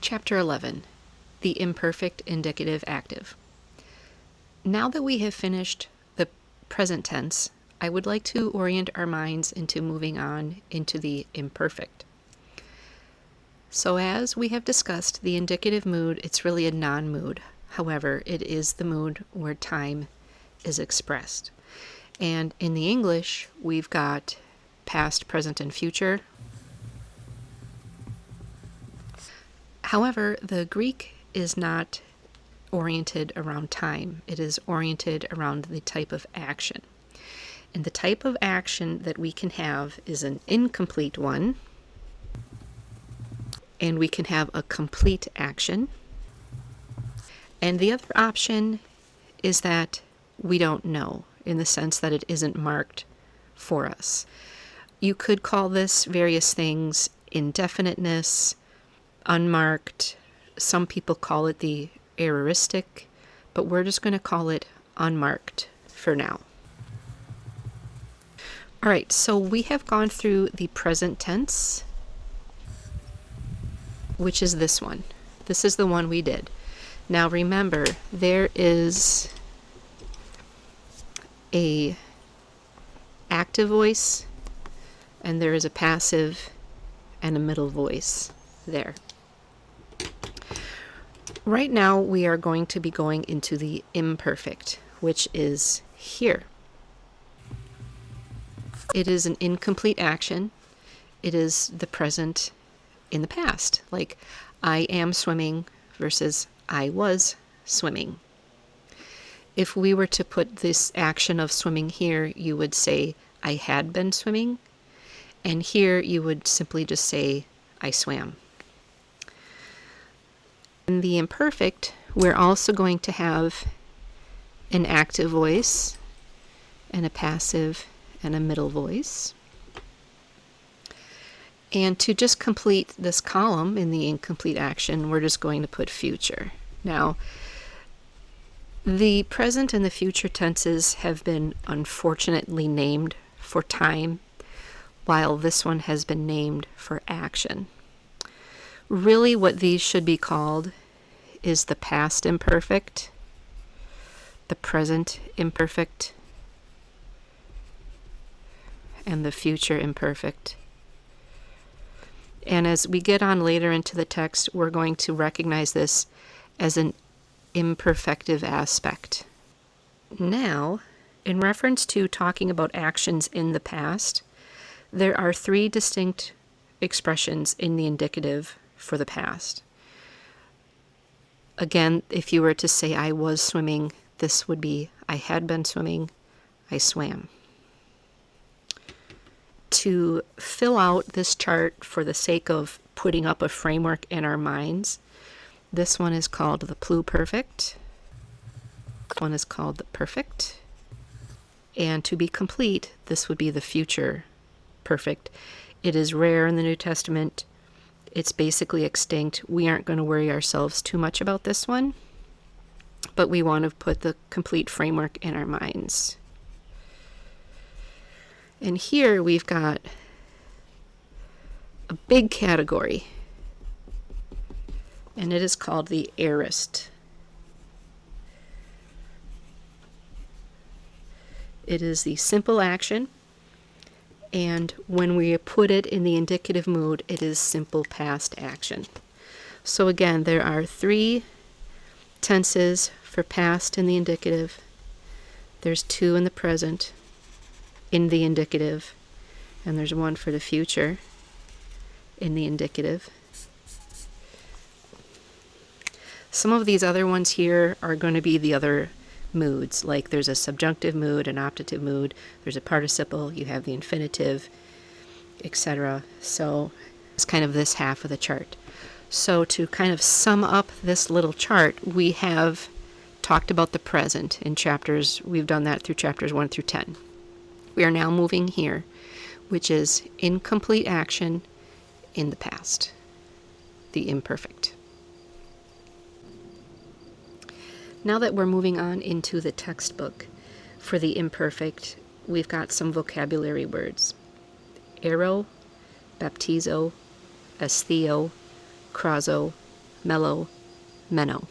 Chapter 11, the imperfect indicative active. Now that we have finished the present tense, I would like to orient our minds into moving on into the imperfect. So as we have discussed, the indicative mood, it's really a non-mood. However, it is the mood where time is expressed. And in the English, we've got past, present, and future. However, the Greek is not oriented around time. It is oriented around the type of action. And the type of action that we can have is an incomplete one, and we can have a complete action. And the other option is that we don't know, in the sense that it isn't marked for us. You could call this various things: indefiniteness, unmarked. Some people call it the aoristic, but we're just going to call it unmarked for now. All right, so we have gone through the present tense, which is this one. This is the one we did. Now remember, there is a active voice, and there is a passive and a middle voice there. Right now we are going to be going into the imperfect, which is here. It is an incomplete action. It is the present in the past, like I am swimming versus I was swimming. If we were to put this action of swimming here, you would say I had been swimming, and here you would simply just say I swam. In the imperfect, we're also going to have an active voice and a passive and a middle voice. And to just complete this column in the incomplete action, we're just going to put future. Now, the present and the future tenses have been unfortunately named for time, while this one has been named for action. Really, what these should be called is the past imperfect, the present imperfect, and the future imperfect. And as we get on later into the text, we're going to recognize this as an imperfective aspect. Now, in reference to talking about actions in the past, there are three distinct expressions in the indicative for the past. Again, if you were to say I was swimming, this would be I had been swimming, I swam. To fill out this chart for the sake of putting up a framework in our minds, this one is called the pluperfect. This one is called the perfect. And to be complete, this would be the future perfect. It is rare in the New Testament. It's basically extinct. We aren't going to worry ourselves too much about this one, but we want to put the complete framework in our minds. And here we've got a big category, and it is called the aorist. It is the simple action, and when we put it in the indicative mood, it is simple past action. So again, there are three tenses for past in the indicative. There's two in the present in the indicative, and there's one for the future in the indicative. Some of these other ones here are going to be the other moods, like there's a subjunctive mood, an optative mood, there's a participle, you have the infinitive, etc. So it's kind of this half of the chart. So to kind of sum up this little chart, we have talked about the present in chapters, we've done that through chapters 1 through 10. We are now moving here, which is incomplete action in the past, the imperfect. Now that we're moving on into the textbook for the imperfect, we've got some vocabulary words. Aero, baptizo, estheo, crazo, mellow, menno.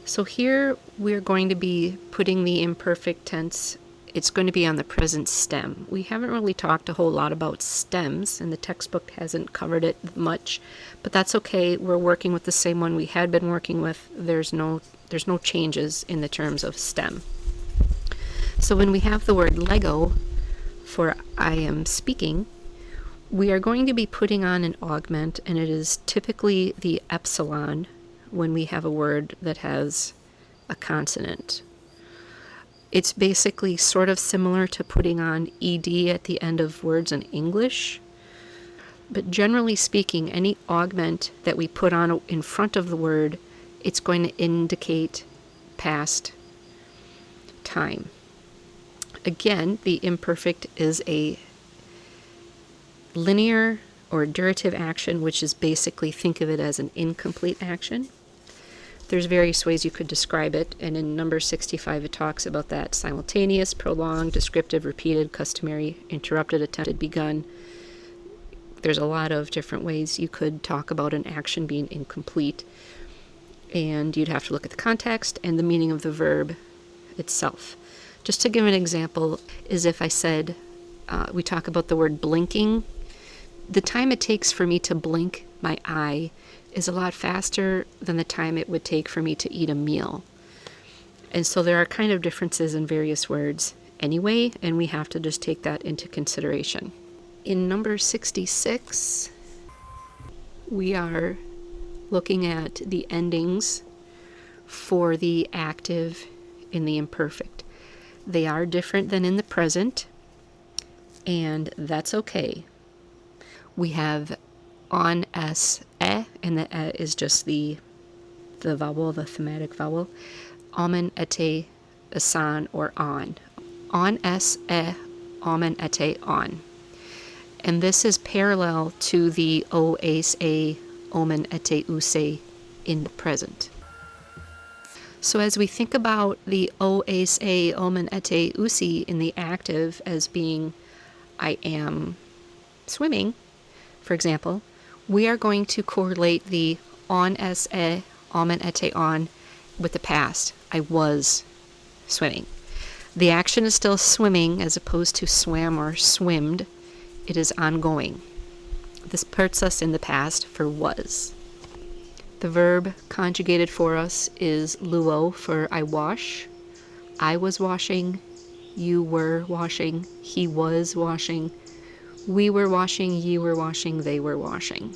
So here we're going to be putting the imperfect tense. It's going to be on the present stem. We haven't really talked a whole lot about stems, and the textbook hasn't covered it much, but that's okay. We're working with the same one we had been working with. There's no changes in the terms of stem. So when we have the word Lego for I am speaking, we are going to be putting on an augment, and it is typically the epsilon when we have a word that has a consonant. It's basically sort of similar to putting on ed at the end of words in English. But generally speaking, any augment that we put on in front of the word, it's going to indicate past time. Again, the imperfect is a linear or durative action, which is basically, think of it as an incomplete action. There's various ways you could describe it, and in number 65 it talks about that: simultaneous, prolonged, descriptive, repeated, customary, interrupted, attempted, begun. There's a lot of different ways you could talk about an action being incomplete, and you'd have to look at the context and the meaning of the verb itself. Just to give an example, is if I said, we talk about the word blinking. The time it takes for me to blink my eye is a lot faster than the time it would take for me to eat a meal. And so there are kind of differences in various words anyway, and we have to just take that into consideration. In number 66, we are looking at the endings for the active in the imperfect. They are different than in the present, and that's okay. We have on, s, and the is just the vowel, the thematic vowel. Amen, ete, asan, or on. On, s, amen, ete, on. And this is parallel to the o, ace, a, omen, ete, use in the present. So as we think about the o, ace, a, omen, ete, use in the active as being I am swimming, for example, we are going to correlate the on, s, e, omen, ete, on with the past. I was swimming. The action is still swimming as opposed to swam or swimmed. It is ongoing. This puts us in the past for was. The verb conjugated for us is luo for I wash. I was washing. You were washing. He was washing. We were washing. Ye were washing. They were washing.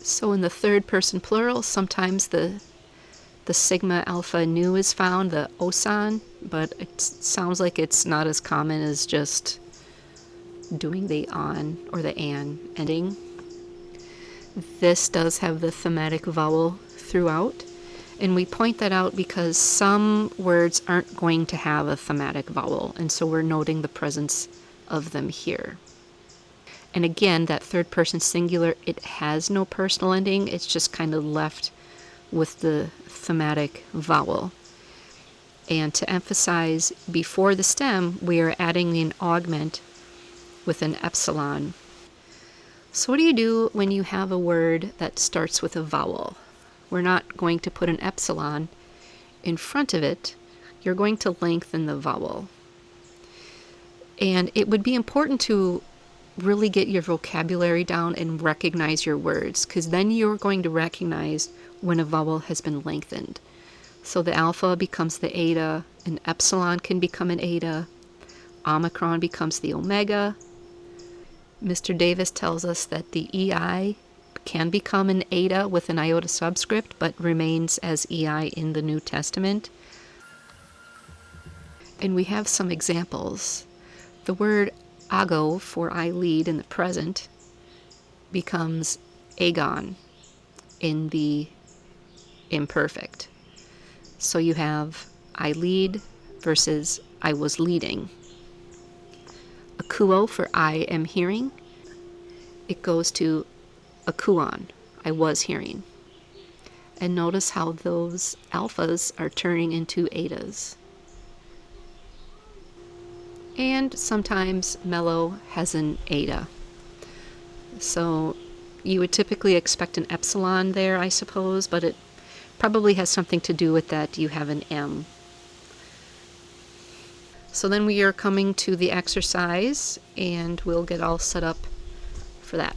So in the third person plural, sometimes the sigma alpha nu is found, the osan, but it sounds like it's not as common as just doing the on or the an ending. This does have the thematic vowel throughout, and we point that out because some words aren't going to have a thematic vowel, and so we're noting the presence of them here. And again, that third person singular, it has no personal ending. It's just kind of left with the thematic vowel. And to emphasize, before the stem, we are adding an augment with an epsilon. So what do you do when you have a word that starts with a vowel? We're not going to put an epsilon in front of it. You're going to lengthen the vowel. And it would be important to really get your vocabulary down and recognize your words, because then you're going to recognize when a vowel has been lengthened. So the alpha becomes the eta, an epsilon can become an eta, omicron becomes the omega. Mr. Davis tells us that the EI can become an eta with an iota subscript, but remains as EI in the New Testament. And we have some examples. The word ago for I lead in the present becomes agon in the imperfect. So you have I lead versus I was leading. Akuo for I am hearing, it goes to akuon, I was hearing. And notice how those alphas are turning into etas. And sometimes mellow has an eta. So you would typically expect an epsilon there, I suppose, but it probably has something to do with that you have an M. So then we are coming to the exercise, and we'll get all set up for that.